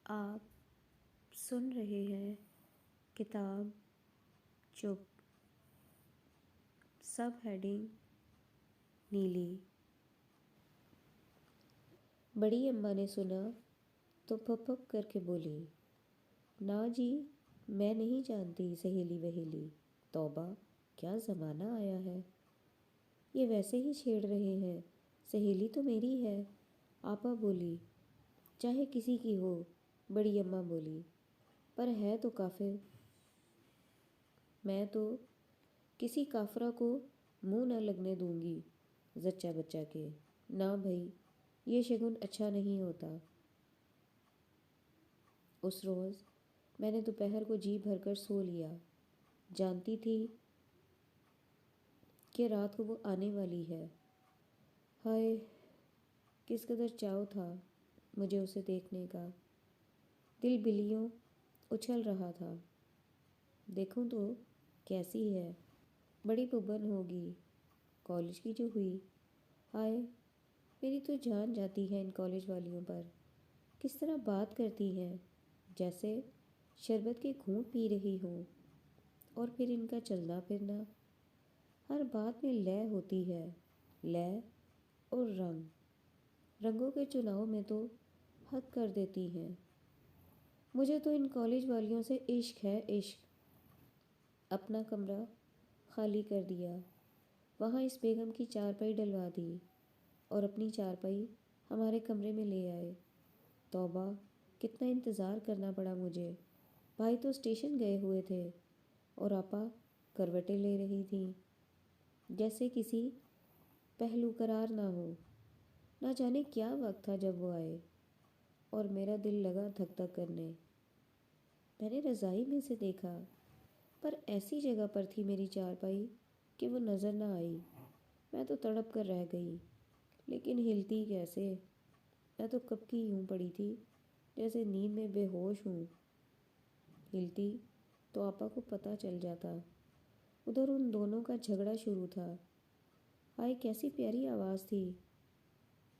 آپ سن رہے ہیں کتاب چپ، سب ہیڈنگ نیلی۔ بڑی اماں نے سنا تو پھپ پھپ کر کے بولی، نا جی میں نہیں جانتی سہیلی وہیلی۔ توبہ، کیا زمانہ آیا ہے، یہ ویسے ہی چھیڑ رہے ہیں، سہیلی تو میری ہے۔ آپا بولی، چاہے کسی کی ہو۔ بڑی اماں بولی، پر ہے تو کافر، میں تو کسی کافرہ کو منہ نہ لگنے دوں گی زچہ بچہ کے۔ نہ بھائی، یہ شگن اچھا نہیں ہوتا۔ اس روز میں نے دوپہر کو جی بھر کر سو لیا، جانتی تھی کہ رات کو وہ آنے والی ہے۔ ہائے، کس قدر چاؤ تھا مجھے اسے دیکھنے کا، دل بلیوں اچھل رہا تھا۔ دیکھوں تو کیسی ہے، بڑی پھوپھن ہوگی، کالج کی جو ہوئی۔ ہائے، میری تو جان جاتی ہے ان کالج والیوں پر، کس طرح بات کرتی ہیں جیسے شربت کے گھونٹ پی رہی ہوں۔ اور پھر ان کا چلنا پھرنا، ہر بات میں لے ہوتی ہے، لے اور رنگوں کے چناؤ میں تو حد کر دیتی ہیں۔ مجھے تو ان کالج والیوں سے عشق ہے، عشق۔ اپنا کمرہ خالی کر دیا، وہاں اس بیگم کی چارپائی ڈلوا دی اور اپنی چارپائی ہمارے کمرے میں لے آئے۔ توبہ، کتنا انتظار کرنا پڑا مجھے۔ بھائی تو اسٹیشن گئے ہوئے تھے اور آپا کروٹیں لے رہی تھیں، جیسے کسی پہلو قرار نہ ہو۔ نہ جانے کیا وقت تھا جب وہ آئے، اور میرا دل لگا دھک دھک کرنے۔ میں نے رضائی میں سے دیکھا، پر ایسی جگہ پر تھی میری چارپائی کہ وہ نظر نہ آئی۔ میں تو تڑپ کر رہ گئی، لیکن ہلتی کیسے؟ میں تو کب کی یوں پڑی تھی جیسے نیند میں بے ہوش ہوں۔ ہلتی تو آپا کو پتہ چل جاتا۔ ادھر ان دونوں کا جھگڑا شروع تھا۔ ہائے، کیسی پیاری آواز تھی،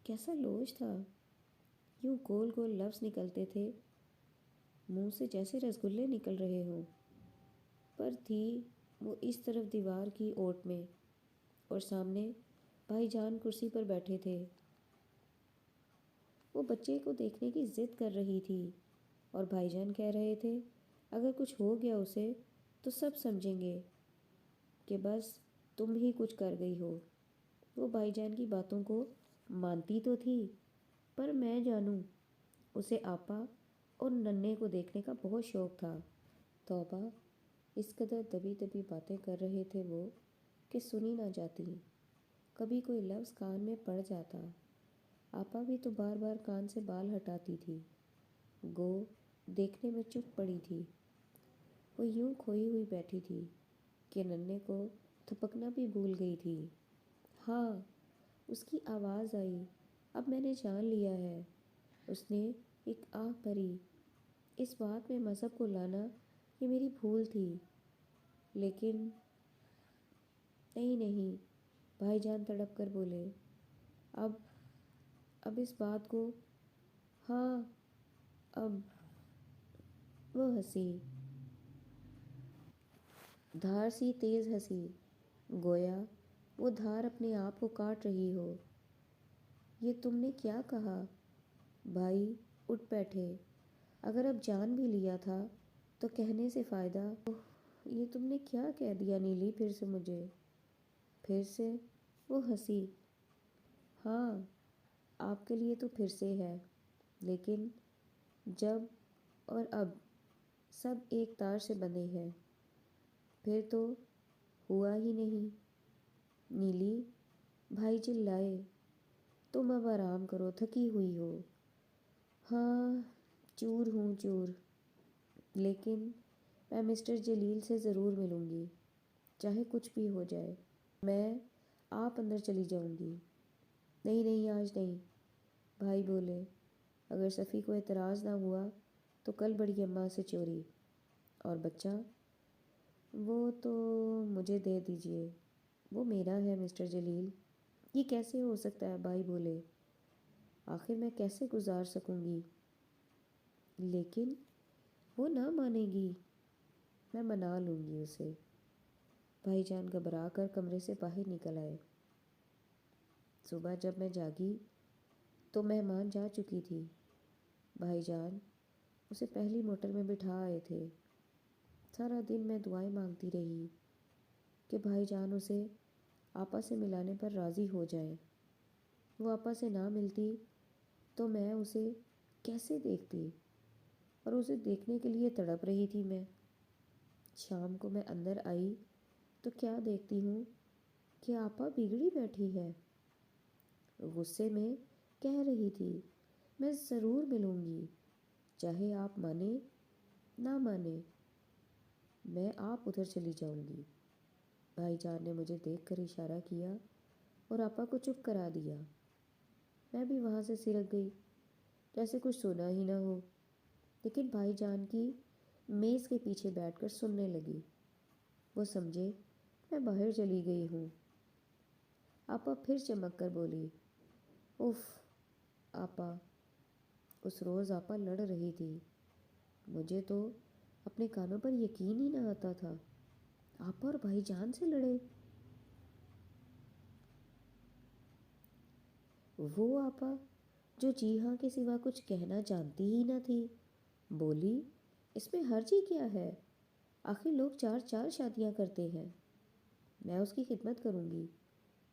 کیسا لوچ تھا، یوں گول گول لفظ نکلتے تھے منہ سے جیسے رسگلے نکل رہے ہوں۔ پر تھی وہ اس طرف دیوار کی اوٹ میں، اور سامنے بھائی جان کرسی پر بیٹھے تھے۔ وہ بچے کو دیکھنے کی ضد کر رہی تھی، اور بھائی جان کہہ رہے تھے اگر کچھ ہو گیا اسے تو سب سمجھیں گے کہ بس تم ہی کچھ کر گئی ہو۔ وہ بھائی جان کی باتوں کو مانتی تو تھی، پر میں جانوں اسے آپا اور ننھے کو دیکھنے کا بہت شوق تھا۔ توبہ، اس قدر دبی دبی باتیں کر رہے تھے وہ کہ سنی نہ جاتی، کبھی کوئی لفظ کان میں پڑ جاتا۔ آپا بھی تو بار بار کان سے بال ہٹاتی تھی، گو دیکھنے میں چپ پڑی تھی۔ وہ یوں کھوئی ہوئی بیٹھی تھی کہ ننھے کو تھپکنا بھی بھول گئی تھی۔ ہاں، اس کی آواز آئی، اب میں نے جان لیا ہے۔ اس نے ایک آہ بھری، اس بات میں مذہب کو لانا یہ میری بھول تھی، لیکن نہیں نہیں، بھائی جان تڑپ کر بولے، اب اس بات کو، ہاں اب۔ وہ ہنسی، دھار سی تیز ہنسی، گویا وہ دھار اپنے آپ کو کاٹ رہی ہو۔ یہ تم نے کیا کہا؟ بھائی اٹھ بیٹھے، اگر اب جان بھی لیا تھا تو کہنے سے فائدہ۔ اوہ، یہ تم نے کیا کہہ دیا نیلی پھر سے مجھے؟ پھر سے؟ وہ ہنسی، ہاں آپ کے لیے تو پھر سے ہے، لیکن جب اور اب سب ایک تار سے بندھے ہیں، پھر تو ہوا ہی نہیں۔ نیلی، بھائی چلائے، تم اب آرام کرو، تھکی ہوئی ہو۔ ہاں، چور ہوں چور، لیکن میں مسٹر جلیل سے ضرور ملوں گی، چاہے کچھ بھی ہو جائے۔ میں آپ اندر چلی جاؤں گی۔ نہیں نہیں، آج نہیں، بھائی بولے، اگر صفی کو اعتراض نہ ہوا تو کل بڑی اماں سے چوری، اور بچہ وہ تو مجھے دے دیجئے، وہ میرا ہے مسٹر جلیل۔ یہ کیسے ہو سکتا ہے؟ بھائی بولے، آخر میں کیسے گزار سکوں گی؟ لیکن وہ نہ مانے گی، میں منا لوں گی اسے۔ بھائی جان گھبرا کر کمرے سے باہر نکل آئے۔ صبح جب میں جاگی تو مہمان جا چکی تھی۔ بھائی جان اسے پہلی موٹر میں بٹھا آئے تھے۔ سارا دن میں دعائیں مانگتی رہی کہ بھائی جان اسے آپا سے ملانے پر راضی ہو جائیں۔ وہ آپا سے نہ ملتی تو میں اسے کیسے دیکھتی، اور اسے دیکھنے کے لیے تڑپ رہی تھی میں۔ شام کو میں اندر آئی تو کیا دیکھتی ہوں کہ آپا بگڑی بیٹھی ہے۔ غصے میں کہہ رہی تھی، میں ضرور ملوں گی، چاہے آپ مانے نہ مانے، میں آپ ادھر چلی جاؤں گی۔ بھائی جان نے مجھے دیکھ کر اشارہ کیا اور آپا کو چپ کرا دیا۔ میں بھی وہاں سے سرک گئی، جیسے کچھ سنا ہی نہ ہو، لیکن بھائی جان کی میز کے پیچھے بیٹھ کر سننے لگی۔ وہ سمجھے میں باہر چلی گئی ہوں۔ آپا پھر چمک کر بولی، اف آپا۔ اس روز آپا لڑ رہی تھی۔ مجھے تو اپنے کانوں پر یقین ہی نہ آتا تھا، آپا اور بھائی جان سے لڑے۔ وہ آپا جو جی ہاں کے سوا کچھ کہنا جانتی ہی نہ تھی، بولی، اس میں حرج ہی کیا ہے، آخر لوگ چار چار شادیاں کرتے ہیں، میں اس کی خدمت کروں گی،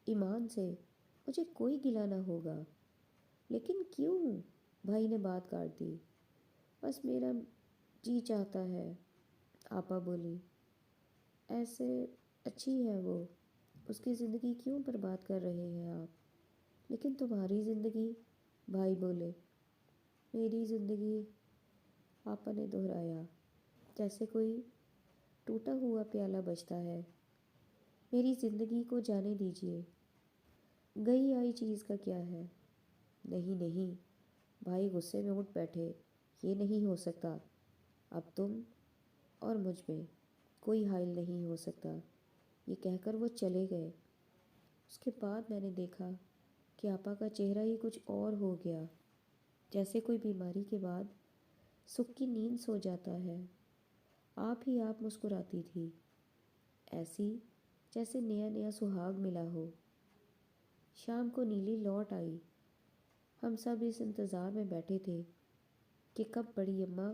ایمان سے، مجھے کوئی گلہ نہ ہوگا۔ لیکن کیوں؟ بھائی نے بات کاٹ دی۔ بس میرا جی چاہتا ہے، آپا بولی۔ ایسے اچھی ہے وہ، اس کی زندگی کیوں برباد کر رہے ہیں آپ؟ لیکن تمہاری زندگی، بھائی بولے۔ میری زندگی، آپا نے دہرایا، جیسے کوئی ٹوٹا ہوا پیالہ بجتا ہے۔ میری زندگی کو جانے دیجیے، گئی آئی چیز کا کیا ہے؟ نہیں نہیں، بھائی غصے میں اٹھ بیٹھے، یہ نہیں ہو سکتا، اب تم اور مجھ میں کوئی حائل نہیں ہو سکتا، یہ کہہ کر وہ چلے گئے۔ اس کے بعد میں نے دیکھا کہ آپا کا چہرہ ہی کچھ اور ہو گیا، جیسے کوئی بیماری کے بعد سکھ کی نیند سو جاتا ہے۔ آپ ہی آپ مسکراتی تھی، ایسی جیسے نیا نیا سہاگ ملا ہو۔ شام کو نیلی لوٹ آئی۔ ہم سب اس انتظار میں بیٹھے تھے کہ کب بڑی اماں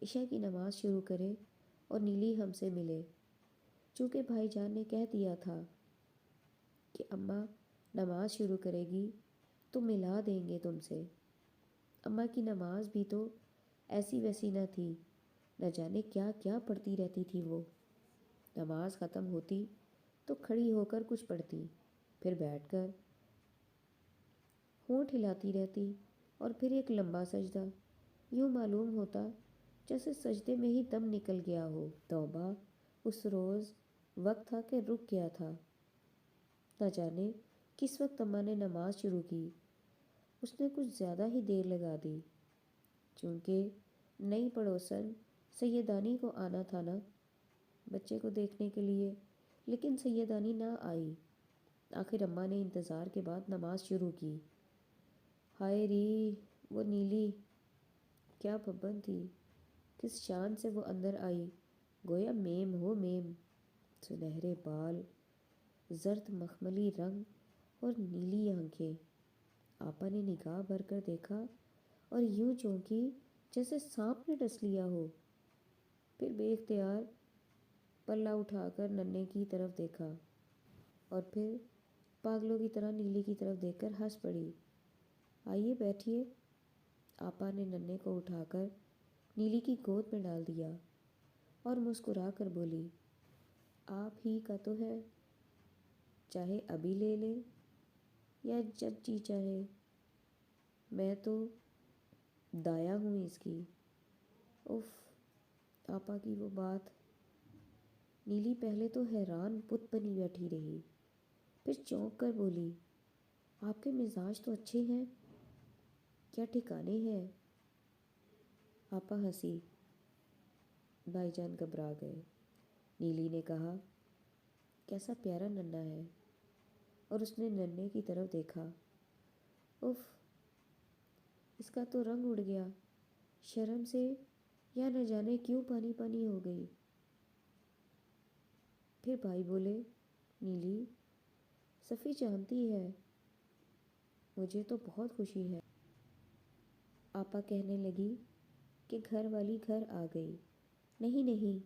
عشاء کی نماز شروع کرے اور نیلی ہم سے ملے، چونکہ بھائی جان نے کہہ دیا تھا کہ اماں نماز شروع کرے گی تو ملا دیں گے تم سے۔ اماں کی نماز بھی تو ایسی ویسی نہ تھی، نہ جانے کیا کیا پڑھتی رہتی تھی وہ۔ نماز ختم ہوتی تو کھڑی ہو کر کچھ پڑھتی، پھر بیٹھ کر ہونٹ ہلاتی رہتی، اور پھر ایک لمبا سجدہ، یوں معلوم ہوتا جیسے سجدے میں ہی دم نکل گیا ہو۔ توبہ، اس روز وقت تھا کہ رک گیا تھا۔ نہ جانے کس وقت اماں نے نماز شروع کی، اس نے کچھ زیادہ ہی دیر لگا دی، چونکہ نئی پڑوسن سیدانی کو آنا تھا نا بچے کو دیکھنے کے لیے، لیکن سیدانی نہ آئی۔ آخر اماں نے انتظار کے بعد نماز شروع کی۔ ہائے ری، وہ نیلی کیا بھبن تھی، کس شان سے وہ اندر آئی، گویا میم ہو میم، سنہرے بال، زرد مخملی رنگ اور نیلی آنکھیں۔ آپا نے نگاہ بھر کر دیکھا اور یوں چونکی جیسے سانپ نے ڈس لیا ہو، پھر بے اختیار پلہ اٹھا کر ننھے کی طرف دیکھا، اور پھر پاگلوں کی طرح نیلی کی طرف دیکھ کر ہنس پڑی۔ آئیے بیٹھیے۔ آپا نے ننھے کو اٹھا کر نیلی کی گود میں ڈال دیا اور مسکرا کر بولی، آپ ہی کا تو ہے، چاہے ابھی لے لیں یا جب جی چاہے، میں تو دایا ہوں اس کی۔ اف، آپا کی وہ بات۔ نیلی پہلے تو حیران بت بنی بیٹھی رہی، پھر چونک کر بولی، آپ کے مزاج تو اچھے ہیں، کیا ٹھکانے ہیں؟ آپا ہنسی۔ بھائی جان گھبرا گئے۔ نیلی نے کہا، کیسا پیارا ننھا ہے، اور اس نے ننھے کی طرف دیکھا۔ اف، اس کا تو رنگ اڑ گیا، شرم سے یا نہ جانے کیوں پانی پانی ہو گئی۔ پھر بھائی بولے، نیلی، صفی جانتی ہے، مجھے تو بہت خوشی ہے۔ آپا کہنے لگی کہ گھر والی گھر آ گئی۔ نہیں نہیں،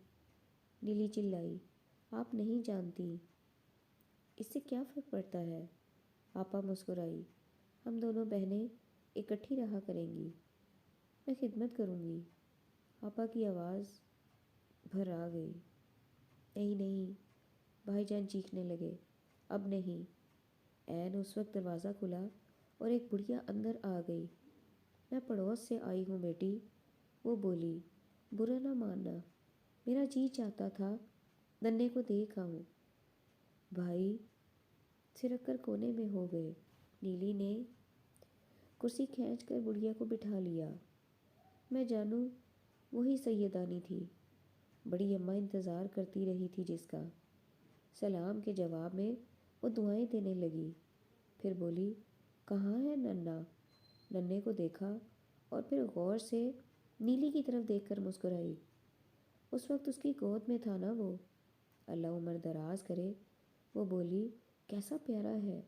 نیلی چلائی، آپ نہیں جانتی، اس سے کیا فرق پڑتا ہے؟ آپا مسکرائی، ہم دونوں بہنیں اکٹھی رہا کریں گی، میں خدمت کروں گی۔ آپا کی آواز بھر آ گئی۔ نہیں نہیں، بھائی جان چیخنے لگے، اب نہیں۔ عین اس وقت دروازہ کھلا اور ایک بڑھیا اندر آ گئی۔ میں پڑوس سے آئی ہوں بیٹی، وہ بولی، برا نہ ماننا، میرا جی چاہتا تھا ننے کو دیکھ آؤں۔ بھائی سرک کر کونے میں ہو گئے۔ نیلی نے کرسی کھینچ کر بڑھیا کو بٹھا لیا۔ میں جانوں وہی سیدانی تھی، بڑی اماں انتظار کرتی رہی تھی جس کا۔ سلام کے جواب میں وہ دعائیں دینے لگی، پھر بولی، کہاں ہے ننا؟ ننے کو دیکھا اور پھر غور سے نیلی کی طرف دیکھ کر مسکرائی۔ اس وقت اس کی گود میں تھا نا وہ، اللہ عمر دراز کرے۔ وہ بولی، کیسا پیارا ہے۔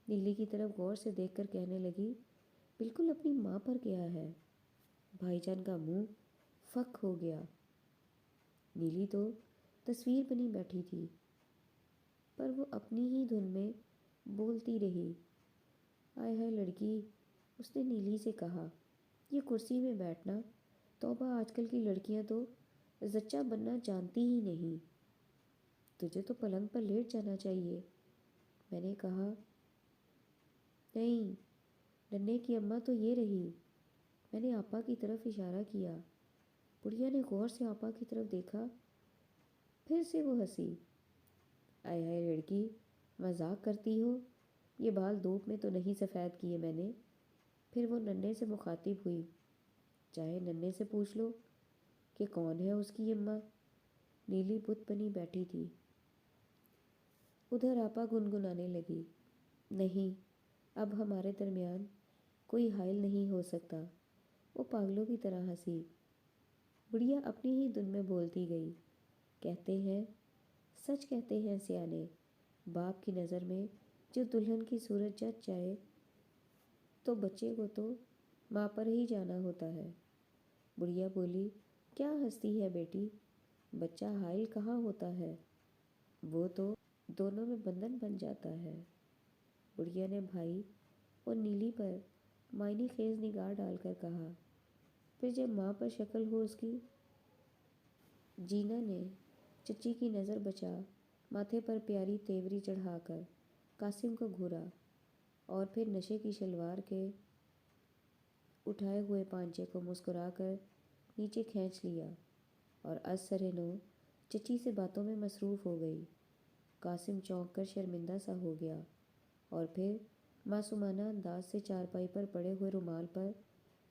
نیلی کی طرف غور سے دیکھ کر کہنے لگی، بالکل اپنی ماں پر گیا ہے۔ بھائی جان کا منہ فک ہو گیا۔ نیلی تو تصویر بنی بیٹھی تھی، پر وہ اپنی ہی دھن میں بولتی رہی، آئے ہائے لڑکی۔ اس نے نیلی سے کہا، یہ کرسی میں بیٹھنا، توبہ، آج کل کی لڑکیاں تو زچہ بننا جانتی ہی نہیں، تجھے تو پلنگ پر لیٹ جانا چاہیے۔ میں نے کہا، نہیں، ننے کی اماں تو یہ رہی۔ میں نے آپا کی طرف اشارہ کیا۔ بڑھیا نے غور سے آپا کی طرف دیکھا، پھر سے وہ ہنسی، آئے ہائے لڑکی، مذاق کرتی ہو؟ یہ بال دھوپ میں تو نہیں سفید کیے میں نے۔ پھر وہ ننے سے مخاطب ہوئی، چاہے ننے سے پوچھ لو کہ کون ہے اس کی اماں۔ نیلی بت بنی بیٹھی تھی۔ ادھر آپا گنگنانے لگی، نہیں، اب ہمارے درمیان کوئی حائل نہیں ہو سکتا۔ وہ پاگلوں کی طرح ہنسی۔ بڑھیا اپنی ہی دھن میں بولتی گئی، کہتے ہیں، سچ کہتے ہیں سیانے، باپ کی نظر میں جو دلہن کی صورت جچ جائے تو بچے کو تو ماں پر ہی جانا ہوتا ہے۔ بڑھیا بولی، کیا ہنستی ہے بیٹی، بچہ حائل کہاں ہوتا ہے، وہ تو دونوں میں بندھن بن جاتا ہے۔ بڑھیا نے بھائی اور نیلی پر معنی خیز نگاہ ڈال کر کہا، پھر جب ماں پر شکل ہو اس کی۔ جینا نے چچی کی نظر بچا ماتھے پر پیاری تیوری چڑھا کر قاسم کو گھورا اور پھر نشے کی شلوار کے اٹھائے ہوئے پانچے کو مسکرا کر نیچے کھینچ لیا اور از سر نو چچی سے باتوں میں مصروف ہو گئی۔ قاسم چونک کر شرمندہ سا ہو گیا اور پھر معصومانہ انداز سے چارپائی پر پڑے ہوئے رومال پر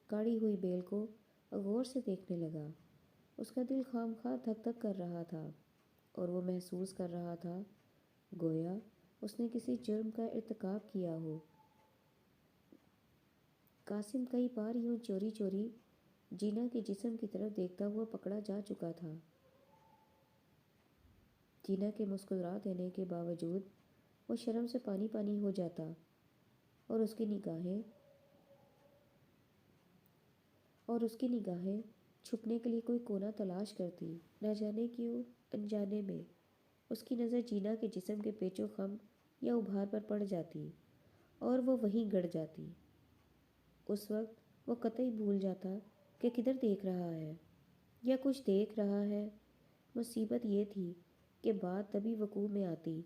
کاڑھی ہوئی بیل کو غور سے دیکھنے لگا۔ اس کا دل خام خواہ دھک دھک کر رہا تھا اور وہ محسوس کر رہا تھا گویا اس نے کسی جرم کا ارتکاب کیا ہو۔ قاسم کئی بار یوں چوری چوری جینا کے جسم کی طرف دیکھتا ہوا پکڑا جا چکا تھا۔ جینا کے مسکرا دینے کے باوجود وہ شرم سے پانی پانی ہو جاتا اور اس کی نگاہیں چھپنے کے لیے کوئی کونا تلاش کرتی، نہ جانے کیوں انجانے میں اس کی نظر جینا کے جسم کے پیچ و خم یا ابھار پر پڑ جاتی اور وہ وہیں گڑ جاتی۔ اس وقت وہ قطعی بھول جاتا کہ کدھر دیکھ رہا ہے یا کچھ دیکھ رہا ہے۔ مصیبت یہ تھی کہ بات تبھی وقوع میں آتی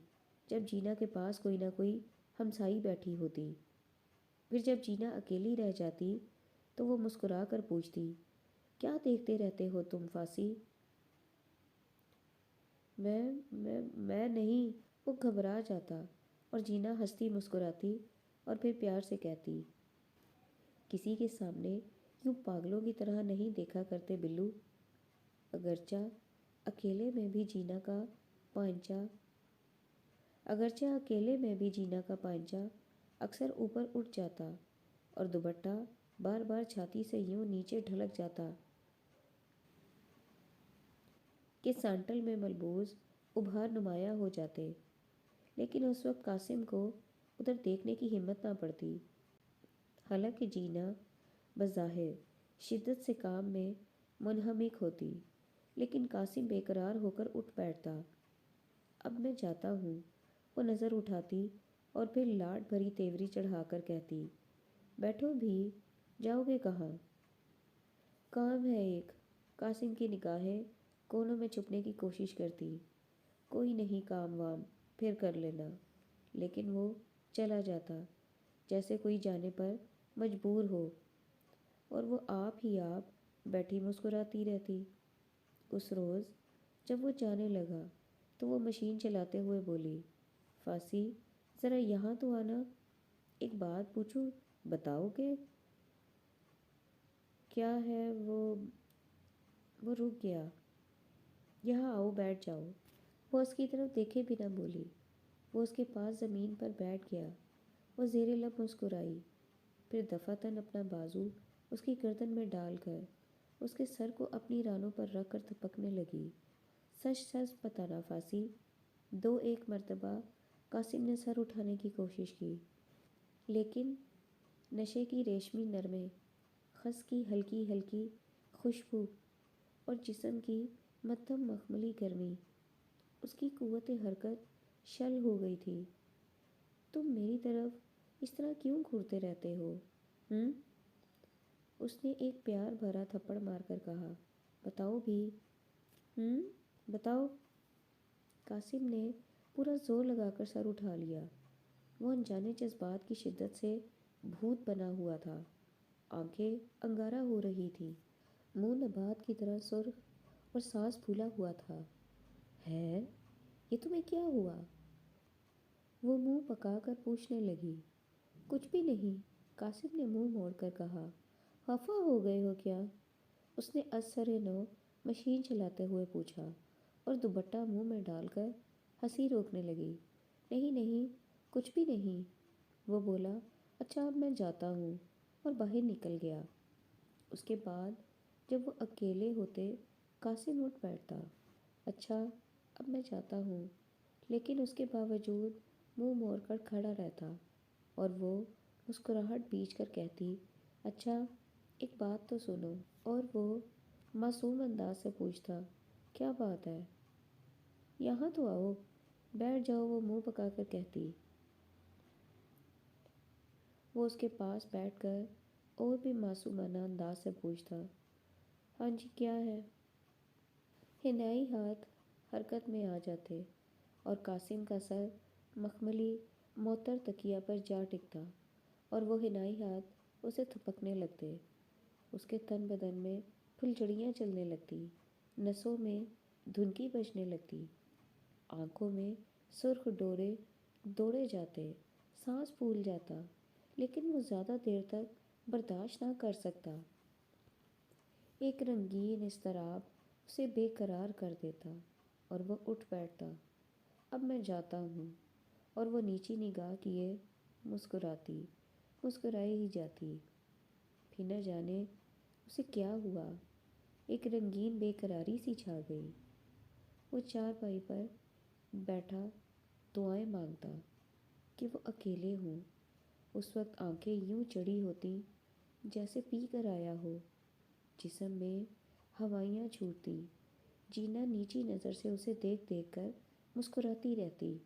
جب جینا کے پاس کوئی نہ کوئی ہمسائی بیٹھی ہوتی۔ پھر جب جینا اکیلی رہ جاتی تو وہ مسکرا کر پوچھتی، کیا دیکھتے رہتے ہو تم فاسی؟ میں نہیں۔ وہ گھبرا جاتا اور جینا ہنستی مسکراتی اور پھر پیار سے کہتی، کسی کے سامنے یوں پاگلوں کی طرح نہیں دیکھا کرتے بلو۔ اگرچہ اکیلے میں بھی جینا کا پائنچہ اکثر اوپر اٹھ جاتا اور دوپٹہ بار بار چھاتی سے یوں نیچے ڈھلک جاتا کہ سانٹل میں ملبوس ابھار نمایاں ہو جاتے، لیکن اس وقت قاسم کو ادھر دیکھنے کی ہمت نہ پڑتی۔ حالانکہ جینا بظاہر شدت سے کام میں منہمک ہوتی، لیکن قاسم بے قرار ہو کر اٹھ بیٹھتا۔ اب میں جاتا ہوں، وہ نظر اٹھاتی اور پھر لاڈ بھری تیوری چڑھا کر کہتی، بیٹھو بھی، جاؤ گے کہاں؟ کام ہے ایک۔ قاسم کی نگاہیں کونوں میں چھپنے کی کوشش کرتی، کوئی نہیں کام وام، پھر کر لینا۔ لیکن وہ چلا جاتا جیسے کوئی جانے پر مجبور ہو، اور وہ آپ ہی آپ بیٹھی مسکراتی رہتی۔ اس روز جب وہ جانے لگا تو وہ مشین چلاتے ہوئے بولی، فاسی ذرا یہاں تو آنا، ایک بات پوچھوں، بتاؤ گے؟ کیا ہے وہ رک گیا۔ یہاں آؤ، بیٹھ جاؤ۔ وہ اس کی طرف دیکھے بنا بولی۔ وہ اس کے پاس زمین پر بیٹھ گیا۔ وہ زیر لب مسکرائی، پھر دفعتاً اپنا بازو اس کی گردن میں ڈال کر اس کے سر کو اپنی رانوں پر رکھ کر تھپکنے لگی۔ سچ سچ بتانا فاسی۔ دو ایک مرتبہ قاسم نے سر اٹھانے کی کوشش کی، لیکن نشے کی ریشمی نرمے، خس کی ہلکی ہلکی خوشبو اور جسم کی مدھم مخملی گرمی، اس کی قوت حرکت شل ہو گئی تھی۔ تم میری طرف اس طرح کیوں گھورتے رہتے ہو؟ ہوں؟ اس نے ایک پیار بھرا تھپڑ مار کر کہا، بتاؤ بھی۔ بتاؤ۔ قاسم نے پورا زور لگا کر سر اٹھا لیا۔ وہ انجانے جذبات کی شدت سے بھوت بنا ہوا تھا۔ آنکھیں انگارہ ہو رہی تھیں، منہ نبات کی طرح سرخ اور سانس پھولا ہوا تھا۔ ہے؟ یہ تمہیں کیا ہوا؟ وہ منہ پکا کر پوچھنے لگی۔ کچھ بھی نہیں، قاسم نے منہ موڑ کر کہا۔ خفا ہو گئے ہو کیا؟ اس نے از سر نو مشین چلاتے ہوئے پوچھا، اور دوپٹہ منہ میں ڈال کر ہنسی روکنے لگی۔ نہیں نہیں، کچھ بھی نہیں، وہ بولا۔ اچھا اب میں جاتا ہوں، اور باہر نکل گیا۔ اس کے بعد جب وہ اکیلے ہوتے قاسم اٹھ بیٹھتا، اچھا اب میں جاتا ہوں، لیکن اس کے باوجود منہ موڑ کر کھڑا رہتا، اور وہ مسکراہٹ بیچ کر کہتی، اچھا ایک بات تو سنو۔ اور وہ معصوم انداز سے پوچھتا، کیا بات ہے؟ یہاں تو آؤ، بیٹھ جاؤ، وہ منہ پکا کر کہتی۔ وہ اس کے پاس بیٹھ کر اور بھی معصومانہ انداز سے پوچھتا، ہاں جی کیا ہے؟ حنائی ہاتھ حرکت میں آ جاتے، اور قاسم کا سر مخملی معطر تکیہ پر جا ٹکتا، اور وہ حنائی ہاتھ اسے تھپکنے لگتے۔ اس کے تن بدن میں پھلجھڑیاں چلنے لگتی، نسوں میں دھنکی بجنے لگتی، آنکھوں میں سرخ ڈورے دوڑے جاتے، سانس پھول جاتا، لیکن وہ زیادہ دیر تک برداشت نہ کر سکتا۔ ایک رنگین اضطراب اسے بے قرار کر دیتا، اور وہ اٹھ بیٹھتا۔ اب میں جاتا ہوں، اور وہ نیچی نگاہ کیے مسکرائی ہی جاتی۔ پھر نہ جانے اسے کیا ہوا، ایک رنگین بے قراری سی چھا گئی۔ وہ چارپائی پر بیٹھا دعائیں مانگتا کہ وہ اکیلے ہوں۔ اس وقت آنکھیں یوں چڑھی ہوتی جیسے پی کر آیا ہو، جسم میں ہوائیاں چھوٹتی۔ جینا نیچی نظر سے اسے دیکھ دیکھ کر مسکراتی رہتی،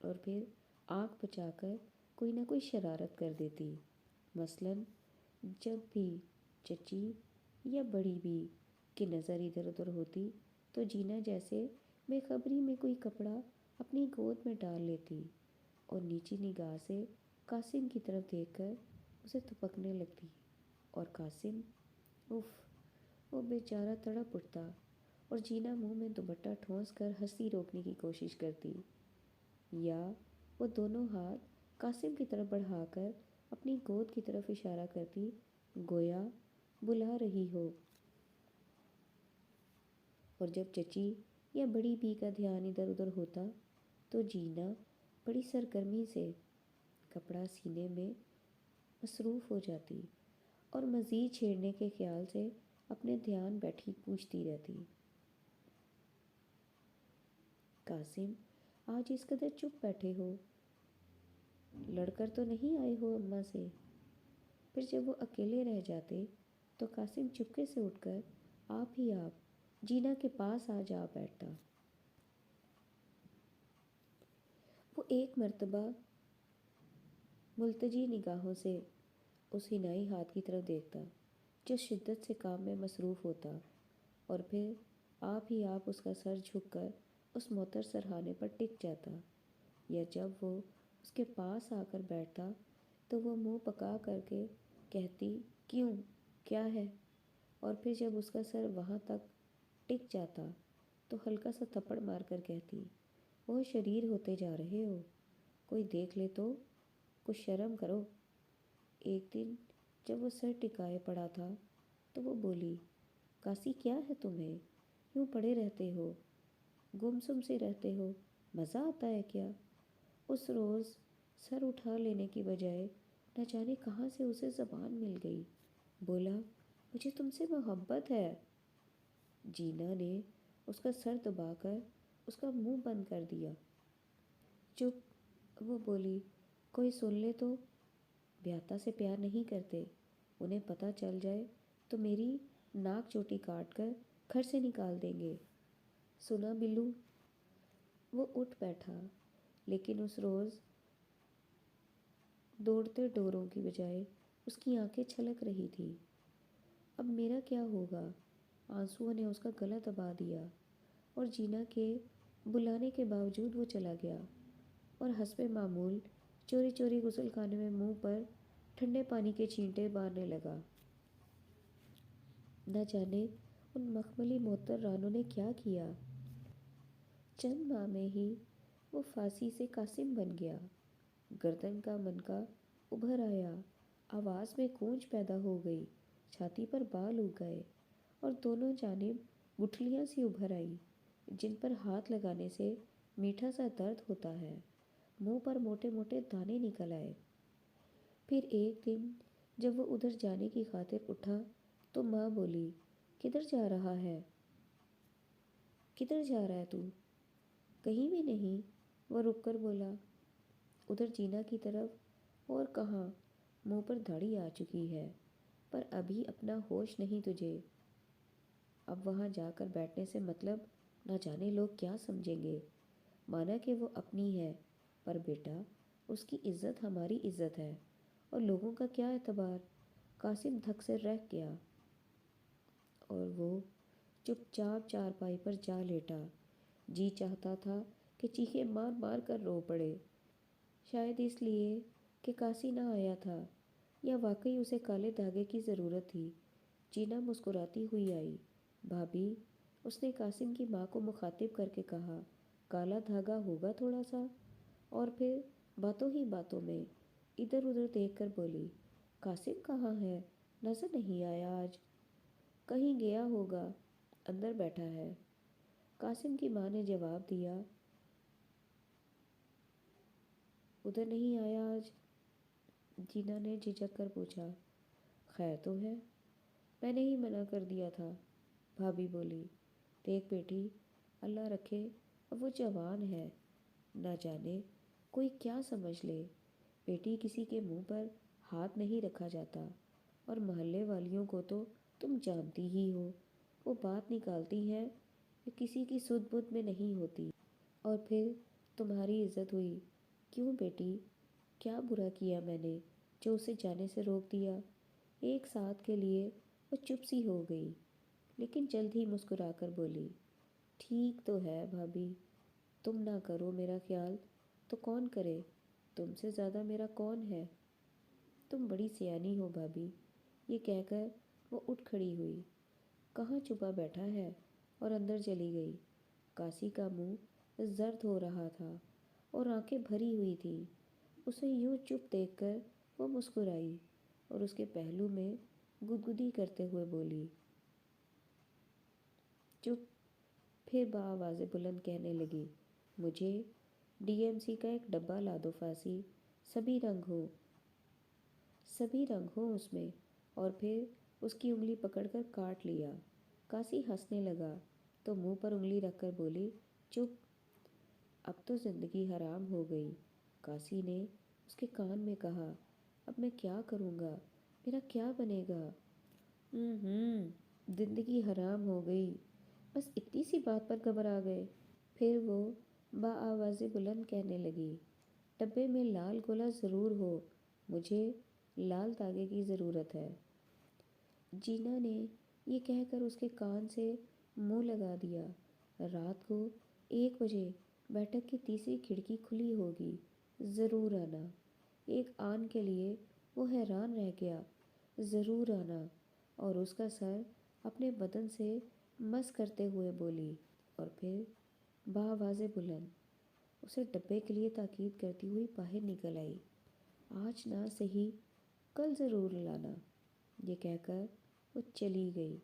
اور پھر آنکھ بچا کر کوئی نہ کوئی شرارت کر دیتی۔ مثلاً جب بھی چچی یا بڑی بی کی نظر ادھر ادھر ہوتی تو جینا جیسے بے خبری میں کوئی کپڑا اپنی گود میں ڈال لیتی، اور نیچی نگاہ سے قاسم کی طرف دیکھ کر اسے تھپکنے لگتی، اور قاسم، اف، وہ بیچارہ تڑپ اٹھتا، اور جینا منہ میں دوپٹہ ٹھونس کر ہنسی روکنے کی کوشش کرتی، یا وہ دونوں ہاتھ قاسم کی طرف بڑھا کر اپنی گود کی طرف اشارہ کرتی، گویا بلا رہی ہو۔ اور جب چچی یا بڑی بی کا دھیان ادھر ادھر ہوتا تو جینا بڑی سرگرمی سے کپڑا سینے میں مصروف ہو جاتی، اور مزید چھیڑنے کے خیال سے اپنے دھیان بیٹھی پوچھتی رہتی، قاسم آج اس قدر چپ بیٹھے ہو، لڑ کر تو نہیں آئے ہو اماں سے؟ پھر جب وہ اکیلے رہ جاتے تو قاسم چپکے سے اٹھ کر آپ جینا کے پاس آ جا بیٹھتا۔ وہ ایک مرتبہ ملتجی نگاہوں سے اس حنائی ہاتھ کی طرف دیکھتا جو شدت سے کام میں مصروف ہوتا، اور پھر آپ اس کا سر جھک کر اس معطر سرہانے پر ٹک جاتا، یا جب وہ اس کے پاس آ کر بیٹھتا تو وہ منہ پکا کر کے کہتی، کیوں، کیا ہے؟ اور پھر جب اس کا سر وہاں تک ٹک جاتا تو ہلکا سا تھپڑ مار کر کہتی، وہ شریر ہوتے جا رہے ہو، کوئی دیکھ لے تو کچھ شرم کرو۔ ایک دن جب وہ سر ٹکائے پڑا تھا تو وہ بولی، کاسی کیا ہے تمہیں، یوں پڑے رہتے ہو، گم سم سے رہتے ہو، مزہ آتا ہے کیا؟ اس روز سر اٹھا لینے کی بجائے نہ جانے کہاں سے اسے زبان مل گئی، بولا، مجھے تم سے محبت ہے۔ جینا نے اس کا سر دبا کر اس کا منہ بند کر دیا۔ چپ، وہ بولی، کوئی سن لے تو؟ بیاتا سے پیار نہیں کرتے، انہیں پتہ چل جائے تو میری ناک چوٹی کاٹ کر گھر سے نکال دیں گے، سنا بلو؟ وہ اٹھ بیٹھا، لیکن اس روز دوڑتے ڈوروں کی بجائے اس کی آنکھیں چھلک رہی تھی۔ اب میرا کیا ہوگا؟ آنسوؤں نے اس کا گلا دبا دیا، اور جینا کے بلانے کے باوجود وہ چلا گیا اور حسب معمول چوری چوری غسل خانے میں منہ پر ٹھنڈے پانی کے چھینٹے مارنے لگا۔ نہ جانے ان مخملی معطر رانوں نے کیا کیا۔ چند ماہ میں ہی وہ پھانسی سے قاسم بن گیا، گردن کا منکا ابھر آیا، آواز میں گونج پیدا ہو گئی، چھاتی پر بال اگ گئے، اور دونوں جانب گٹھلیاں سی ابھر آئیں جن پر ہاتھ لگانے سے میٹھا سا درد ہوتا ہے، منہ پر موٹے موٹے دانے نکل آئے۔ پھر ایک دن جب وہ ادھر جانے کی خاطر اٹھا تو ماں بولی، کدھر جا رہا ہے؟ کدھر جا رہا ہے تو؟ کہیں بھی نہیں، وہ رک کر بولا، ادھر جینا کی طرف۔ اور کہاں؟ منہ پر داڑھی آ چکی ہے، پر ابھی اپنا ہوش نہیں تجھے۔ اب وہاں جا کر بیٹھنے سے مطلب نہ جانے لوگ کیا سمجھیں گے، مانا کہ وہ اپنی ہے، پر بیٹا اس کی عزت ہماری عزت ہے، اور لوگوں کا کیا اعتبار؟ قاسم دھک سے رہ گیا، اور وہ چپ چاپ چارپائی پر جا لیٹا۔ جی چاہتا تھا کہ چیخیں مار مار کر رو پڑے، شاید اس لیے کہ کاسی نہ آیا تھا، یا واقعی اسے کالے دھاگے کی ضرورت تھی۔ جینا مسکراتی ہوئی آئی۔ بھابھی، اس نے قاسم کی ماں کو مخاطب کر کے کہا، کالا دھاگا ہوگا تھوڑا سا؟ اور پھر باتوں ہی باتوں میں ادھر ادھر دیکھ کر بولی، قاسم کہاں ہے؟ نظر نہیں آیا آج۔ کہیں گیا ہوگا، اندر بیٹھا ہے۔ قاسم کی ماں نے جواب دیا، ادھر نہیں آیا آج؟ جینا نے جھجک کر پوچھا، خیر تو ہے؟ میں نے ہی منع کر دیا تھا، بھابھی بولی۔ دیکھ بیٹی، اللہ رکھے اب وہ جوان ہے، نہ جانے کوئی کیا سمجھ لے۔ بیٹی، کسی کے منہ پر ہاتھ نہیں رکھا جاتا، اور محلے والیوں کو تو تم جانتی ہی ہو، وہ بات نکالتی ہیں جو کسی کی سدھ بدھ میں نہیں ہوتی، اور پھر تمہاری عزت ہوئی۔ کیوں بیٹی، کیا برا کیا میں نے جو اسے جانے سے روک دیا؟ ایک ساتھ کے لیے وہ چپ سی ہو گئی، لیکن جلد ہی مسکرا کر بولی، ٹھیک تو ہے بھابھی، تم نہ کرو میرا خیال تو کون کرے؟ تم سے زیادہ میرا کون ہے؟ تم بڑی سیانی ہو بھابھی۔ یہ کہہ کر وہ اٹھ کھڑی ہوئی، کہاں چھپا بیٹھا ہے، اور اندر چلی گئی۔ کاسی کا منہ زرد ہو رہا تھا اور آنکھیں بھری ہوئی تھیں۔ اسے یوں چپ دیکھ کر وہ مسکرائی اور اس کے پہلو میں گدگدی کرتے ہوئے بولی، چپ۔ پھر بآواز بلند کہنے لگی، مجھے ڈی ایم سی کا ایک ڈبہ لا دو، پھانسی، سبھی رنگ ہو اس میں، اور پھر اس کی انگلی پکڑ کر کاٹ لیا۔ کاسی ہنسنے لگا تو منہ پر انگلی رکھ کر بولی، چپ، اب تو زندگی حرام ہو گئی۔ کاسی نے اس کے کان میں کہا، اب میں کیا کروں گا، میرا کیا بنے گا؟ زندگی حرام ہو گئی، بس اتنی سی بات پر گھبرا گئے۔ پھر وہ بآواز بلند کہنے لگی، ڈبے میں لال گولا ضرور ہو، مجھے لال دھاگے کی ضرورت ہے۔ جینا نے یہ کہہ کر اس کے کان سے منہ لگا دیا۔ رات کو 1 بجے بیٹھک کی تیسری کھڑکی کھلی ہوگی، ضرور آنا۔ ایک آن کے لیے وہ حیران رہ گیا، ضرور آنا، اور اس کا سر اپنے بدن سے مس کرتے ہوئے بولی، اور پھر بآواز بلند اسے ڈبے کے لیے تاکید کرتی ہوئی باہر نکل آئی، آج نہ صحیح کل ضرور لانا۔ یہ کہہ کر وہ چلی گئی۔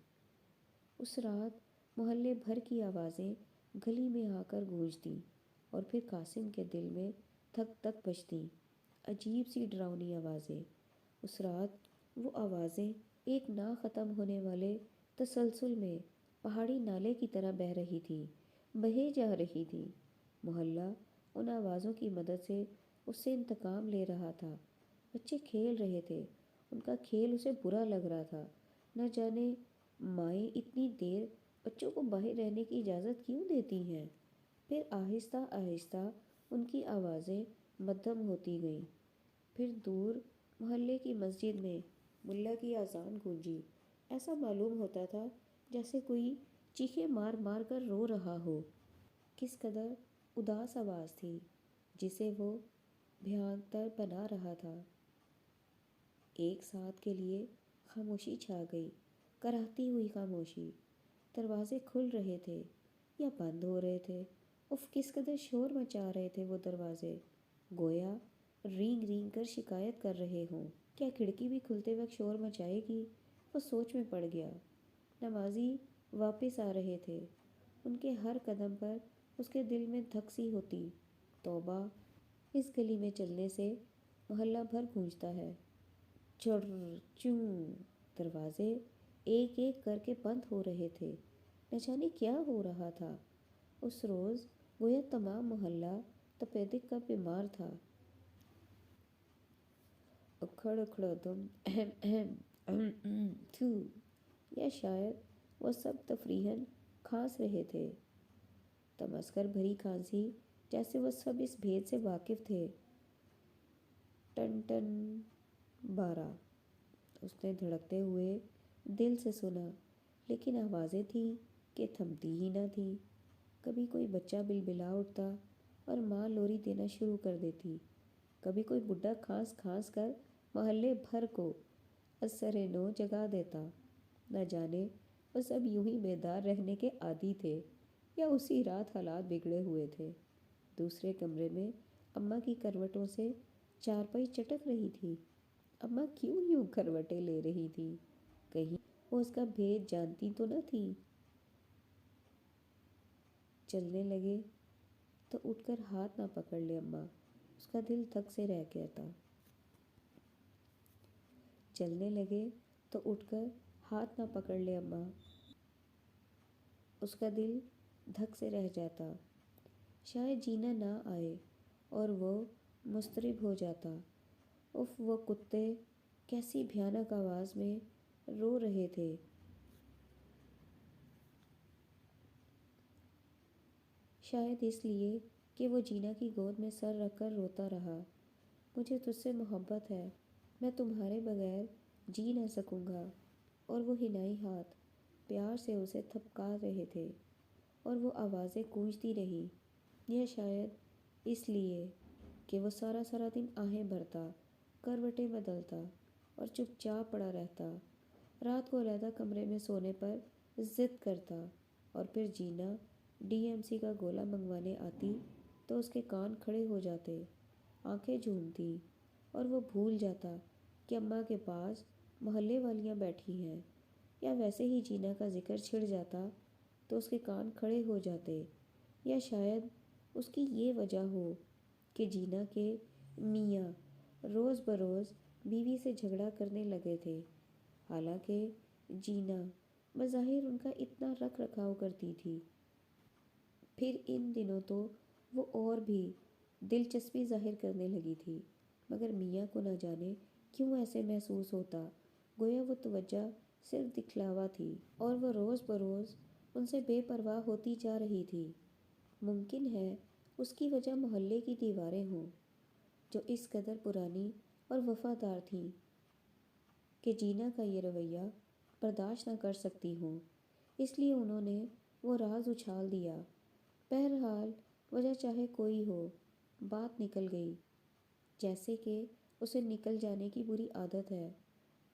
اس رات محلے بھر کی آوازیں گلی میں آ کر گونجتیں اور پھر قاسم کے دل میں دھک دھک بجتیں، عجیب سی ڈراؤنی آوازیں۔ اس رات وہ آوازیں ایک نہ ختم ہونے والے تسلسل میں پہاڑی نالے کی طرح بہہ رہی تھیں، بہے جا رہی تھیں۔ محلہ ان آوازوں کی مدد سے اس سے انتقام لے رہا تھا۔ بچے کھیل رہے تھے، ان کا کھیل اسے برا لگ رہا تھا۔ نہ جانے مائیں اتنی دیر بچوں کو باہر رہنے کی اجازت کیوں دیتی ہیں؟ پھر آہستہ آہستہ ان کی آوازیں مدھم ہوتی گئیں۔ پھر دور محلے کی مسجد میں ملا کی اذان گونجی۔ ایسا معلوم ہوتا تھا جیسے کوئی چیخیں مار مار کر رو رہا ہو۔ کس قدر اداس آواز تھی جسے وہ بھیانتر بنا رہا تھا۔ ایک ساتھ کے لیے خاموشی چھا گئی، کراہتی ہوئی خاموشی۔ دروازے کھل رہے تھے یا بند ہو رہے تھے۔ اف، کس قدر شور مچا رہے تھے وہ دروازے، گویا رینگ رینگ کر شکایت کر رہے ہوں۔ کیا کھڑکی بھی کھلتے وقت شور مچائے گی؟ وہ سوچ میں پڑ گیا۔ نمازی واپس آ رہے تھے، ان کے ہر قدم پر اس کے دل میں دھک سی ہوتی، توبہ، اس گلی میں چلنے سے محلہ بھر گونجتا ہے۔ چڑ چوں، دروازے ایک ایک کر کے بند ہو رہے تھے۔ نہ جانے کیا ہو رہا تھا۔ اس روز گویا تمام محلہ تپیدق کا بیمار تھا۔ اکھڑ اکھڑ دم، اہم اہم، تھو، یا شاید وہ سب تفریحاً کھانس رہے تھے، تمسخر بھری کھانسی، جیسے وہ سب اس بھید سے واقف تھے۔ ٹن ٹن 12 اس نے دھڑکتے ہوئے دل سے سنا، لیکن آوازیں تھیں کہ تھمتی ہی نہ تھیں۔ کبھی کوئی بچہ بلبلا اٹھتا اور ماں لوری دینا شروع کر دیتی، کبھی کوئی بڈھا کھانس کھانس کر محلے بھر کو ازسرِ نو جگا دیتا۔ نہ جانے وہ سب یوں ہی بیدار رہنے کے عادی تھے یا اسی رات حالات بگڑے ہوئے تھے۔ دوسرے کمرے میں اماں کی کروٹوں سے چارپائی چٹک رہی تھی۔ اماں کیوں یوں کروٹیں لے رہی تھی؟ کہیں وہ اس کا بھید جانتی تو نہ تھیں؟ چلنے لگے تو اٹھ کر ہاتھ نہ پکڑ لے اماں، اس کا دل دھک سے رہ گیا تھا۔ چلنے لگے تو اٹھ کر ہاتھ نہ پکڑ لے اماں، اس کا دل دھک سے رہ جاتا۔ شاید جینا نہ آئے اور وہ مضطرب ہو جاتا۔ اف، وہ کتے کیسی بھیانک آواز میں رو رہے تھے۔ شاید اس لیے کہ وہ جینا کی گود میں سر رکھ کر روتا رہا، مجھے تجھ سے محبت ہے، میں تمہارے بغیر جی نہ سکوں گا۔ اور وہ حنائی ہاتھ پیار سے اسے تھپکا رہے تھے اور وہ آوازیں گونجتی رہیں۔ یا شاید اس لیے کہ وہ سارا سارا دن آہیں بھرتا، کروٹیں بدلتا اور چپ چاپ پڑا رہتا، رات کو علیحدہ کمرے میں سونے پر ضد کرتا، اور پھر جینا ڈی ایم سی کا گولا منگوانے آتی تو اس کے کان کھڑے ہو جاتے، آنکھیں جھومتی، اور وہ بھول جاتا کہ اماں کے پاس محلے والیاں بیٹھی ہیں۔ یا ویسے ہی جینا کا ذکر چھڑ جاتا تو اس کے کان کھڑے ہو جاتے۔ یا شاید اس کی یہ وجہ ہو کہ جینا کے میاں روز بروز بیوی سے جھگڑا کرنے لگے تھے، حالانکہ جینا بظاہر ان کا اتنا رکھ رکھاؤ کرتی تھی۔ پھر ان دنوں تو وہ اور بھی دلچسپی ظاہر کرنے لگی تھی، مگر میاں کو نہ جانے کیوں ایسے محسوس ہوتا، گویا وہ توجہ صرف دکھلاوا تھی، اور وہ روز بروز ان سے بے پرواہ ہوتی جا رہی تھی۔ ممکن ہے اس کی وجہ محلے کی دیواریں ہوں، جو اس قدر پرانی اور وفادار تھیں کہ جینا کا یہ رویہ برداشت نہ کر سکتی ہوں، اس لیے انہوں نے وہ راز اچھال دیا۔ بہرحال وجہ چاہے کوئی ہو، بات نکل گئی، جیسے کہ اسے نکل جانے کی بری عادت ہے۔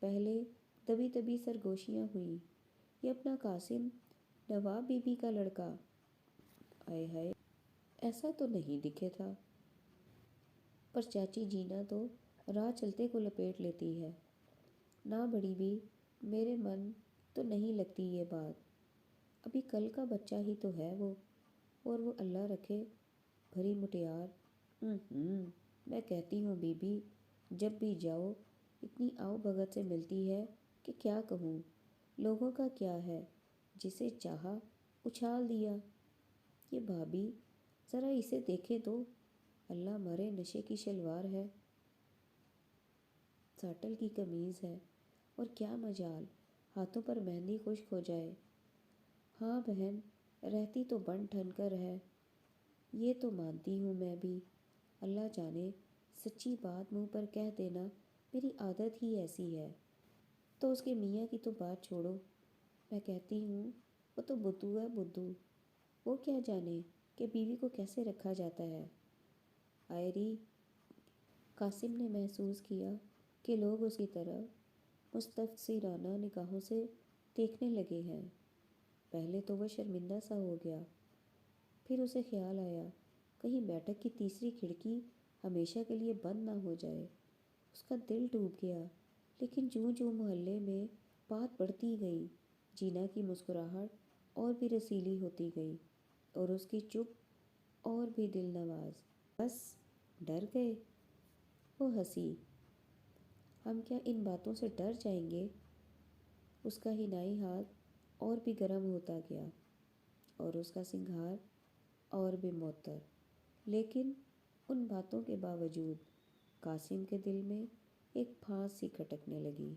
پہلے دبی دبی سرگوشیاں ہوئیں، یہ اپنا قاسم نواب بی بی کا لڑکا، آئے ہائے ایسا تو نہیں دکھے تھا، پر چاچی جینا تو راہ چلتے کو لپیٹ لیتی ہے۔ نہ بڑی بھی، میرے من تو نہیں لگتی یہ بات، ابھی کل کا بچہ ہی تو ہے وہ، اور وہ اللہ رکھے بھری مٹیار۔ میں کہتی ہوں بی بی، جب بھی جاؤ اتنی آؤ بھگت سے ملتی ہے کہ کیا کہوں، لوگوں کا کیا ہے، جسے چاہا اچھال دیا۔ یہ بھابھی ذرا اسے دیکھے تو، اللہ مرے نشے کی شلوار ہے، ساٹل کی قمیض ہے، اور کیا مجال ہاتھوں پر مہندی خشک ہو جائے۔ ہاں بہن، رہتی تو بن ٹھن کر ہے، یہ تو مانتی ہوں میں بھی، اللہ جانے سچی بات منہ پر کہہ دینا میری عادت ہی ایسی ہے۔ تو اس کے میاں کی تو بات چھوڑو، میں کہتی ہوں وہ تو بدھو ہے بدھو، وہ کیا جانے کہ بیوی کو کیسے رکھا جاتا ہے۔ آئری قاسم نے محسوس کیا کہ لوگ اس کی طرف مستفسرانہ نگاہوں سے دیکھنے لگے ہیں۔ پہلے تو وہ شرمندہ سا ہو گیا، پھر اسے خیال آیا کہیں بیٹھک کی تیسری کھڑکی ہمیشہ کے لیے بند نہ ہو جائے۔ اس کا دل ڈوب گیا، لیکن جوں جوں محلے میں بات بڑھتی گئی، جینا کی مسکراہٹ اور بھی رسیلی ہوتی گئی، اور اس کی چپ اور بھی دل نواز۔ بس ڈر گئے؟ وہ ہنسی۔ ہم کیا ان باتوں سے ڈر جائیں گے؟ اس کا حنائی ہاتھ اور بھی گرم ہوتا گیا، اور اس کا سنگھار اور بھی معطر، لیکن ان باتوں کے باوجود قاسم کے دل میں ایک پھانس سی کھٹکنے لگی۔